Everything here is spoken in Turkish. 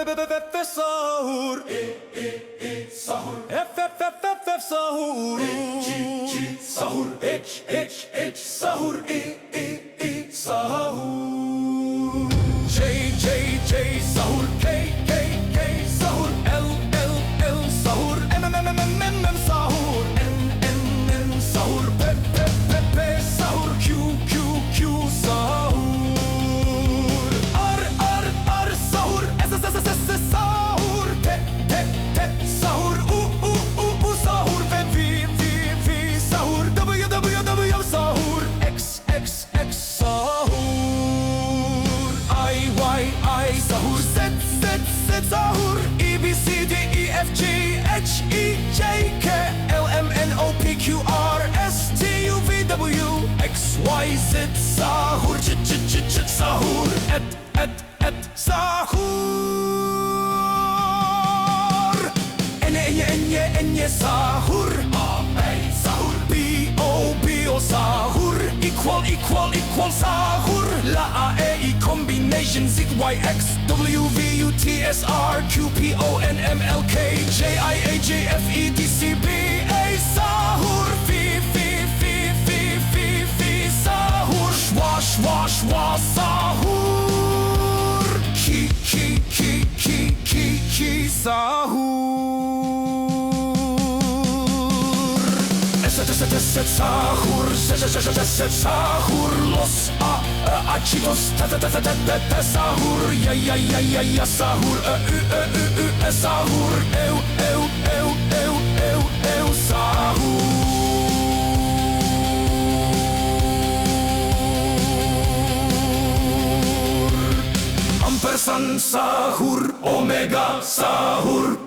Sahur. Sahur. Sahur. Sahur. Sahur. Sahur. J sahur. K sahur. L sahur. M sahur. N sahur. P sahur. Q sahur. R sahur. S sahur. T sahur. U sahur. V sahur. W sahur. X sahur. I sahur. Z sahur. E B C D E F G H I J K L M N O P Q R S T U V W X Y Z sahur. Sahur. Et sahur. Enye sahur. Sahur. B O sahur. Equal sahur. La A E combination Z Y X W V U T S R Q P O N M L K J I A J F E D C B A sahur. V sahur. Schwa sahur. Ki sahur. Set sahur. Set sahur. Los achitos sahur. Ya sahur. Sahur. Eu sahur. Ampersand sahur. Omega sahur.